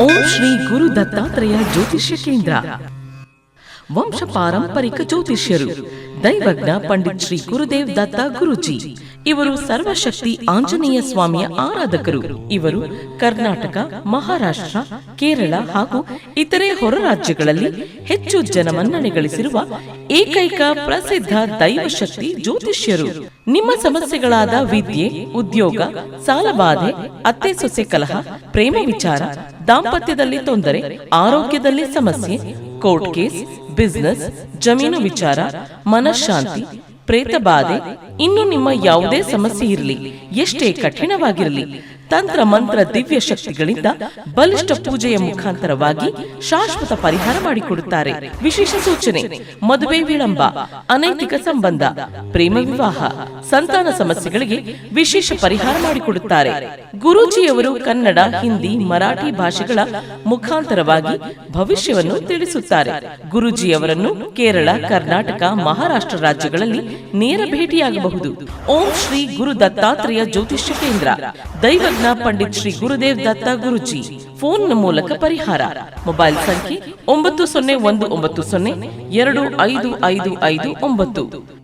ಓಂ ಶ್ರೀ ಗುರು ದತ್ತಾತ್ರೇಯ ಜ್ಯೋತಿಷ್ಯ ಕೇಂದ್ರ. ವಂಶ ಪಾರಂಪರಿಕ ಜ್ಯೋತಿಷ್ಯರು, ದೈವಜ್ಞ ಪಂಡಿತ್ ಶ್ರೀ ಗುರುದೇವ್ ದತ್ತ ಗುರುಜಿ. ಇವರು ಸರ್ವಶಕ್ತಿ ಆಂಜನೇಯ ಸ್ವಾಮಿಯ ಆರಾಧಕರು. ಇವರು ಕರ್ನಾಟಕ, ಮಹಾರಾಷ್ಟ್ರ, ಕೇರಳ ಹಾಗೂ ಇತರೆ ಹೊರ ರಾಜ್ಯಗಳಲ್ಲಿ ಹೆಚ್ಚು ಜನಮನ್ನಣೆ ಗಳಿಸಿರುವ ಏಕೈಕ ಪ್ರಸಿದ್ಧ ದೈವಶಕ್ತಿ ಜ್ಯೋತಿಷ್ಯರು. ನಿಮ್ಮ ಸಮಸ್ಯೆಗಳಾದ ವಿದ್ಯೆ, ಉದ್ಯೋಗ, ಸಾಲಬಾಧೆ, ಅತ್ತೆ ಸೊಸೆ ಕಲಹ, ಪ್ರೇಮ ವಿಚಾರ, ದಾಂಪತ್ಯದಲ್ಲಿ ತೊಂದರೆ, ಆರೋಗ್ಯದಲ್ಲಿ ಸಮಸ್ಯೆ, ಕೋರ್ಟ್ ಕೇಸ್, ಬಿಸಿನೆಸ್, ಜಮೀನು ವಿಚಾರ, ಮನಃಶಾಂತಿ, ಪ್ರೇತಬಾಧೆ, ಇನ್ನು ನಿಮ್ಮ ಯಾವುದೇ ಸಮಸ್ಯೆ ಇರಲಿ, ಎಷ್ಟೇ ಕಠಿಣವಾಗಿರಲಿ, ತಂತ್ರ ಮಂತ್ರ ದಿವ್ಯ ಶಕ್ತಿಗಳಿಂದ ಬಲಿಷ್ಠ ಪೂಜೆಯ ಮುಖಾಂತರವಾಗಿ ಶಾಶ್ವತ ಪರಿಹಾರ ಮಾಡಿಕೊಡುತ್ತಾರೆ. ವಿಶೇಷ ಸೂಚನೆ: ಮದುವೆ ವಿಳಂಬ, ಅನೈತಿಕ ಸಂಬಂಧ, ಪ್ರೇಮ ವಿವಾಹ, ಸಂತಾನ ಸಮಸ್ಯೆಗಳಿಗೆ ವಿಶೇಷ ಪರಿಹಾರ ಮಾಡಿಕೊಡುತ್ತಾರೆ. ಗುರೂಜಿಯವರು ಕನ್ನಡ, ಹಿಂದಿ, ಮರಾಠಿ ಭಾಷೆಗಳ ಮುಖಾಂತರವಾಗಿ ಭವಿಷ್ಯವನ್ನು ತಿಳಿಸುತ್ತಾರೆ. ಗುರೂಜಿಯವರನ್ನು ಕೇರಳ, ಕರ್ನಾಟಕ, ಮಹಾರಾಷ್ಟ್ರ ರಾಜ್ಯಗಳಲ್ಲಿ ನೇರ ಭೇಟಿಯಾಗಬಹುದು. ಓಂ ಶ್ರೀ ಗುರು ದತ್ತಾತ್ರೇಯ ಜ್ಯೋತಿಷ್ಯ ಕೇಂದ್ರ, ದೈವಜ್ಞ ಪಂಡಿತ್ ಶ್ರೀ ಗುರುದೇವ್ ದತ್ತ ಗುರುಜಿ. ಫೋನ್ ಮೂಲಕ ಪರಿಹಾರ. ಮೊಬೈಲ್ ಸಂಖ್ಯೆ 9019025559.